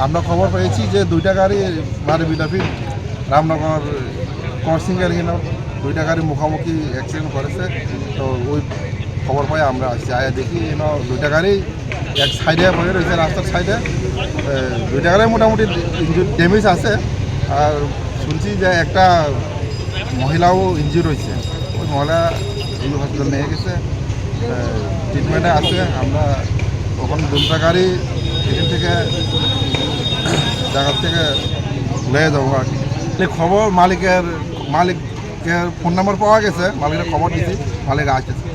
আমরা খবর পেয়েছি যে দুইটা গাড়ি বাড়ি বিলাপি রামনগর ক্রসিং এরিয়া দুইটা গাড়ি মুখোমুখি অ্যাক্সিডেন্ট করেছে। তো ওই খবর পাই আমরা আসছি, আয়া দেখি দুইটা গাড়ি এক সাইডে পড়ে রয়েছে, রাস্তার সাইডে। দুইটা গাড়ি মোটামুটি ড্যামেজ আছে। আর শুনছি যে একটা মহিলাও ইনজিউর হয়েছে, ওই মহিলা এই হসপিটাল নিয়ে গেছে, ট্রিটমেন্টে আছে। আমরা ওখানে দুটা গাড়ি এখান থেকে জায়গার থেকে লয়ে যাবো আর কি। খবর মালিকের ফোন নাম্বার পাওয়া গেছে, মালিকের খবর দিচ্ছি, মালিক আসতেছে।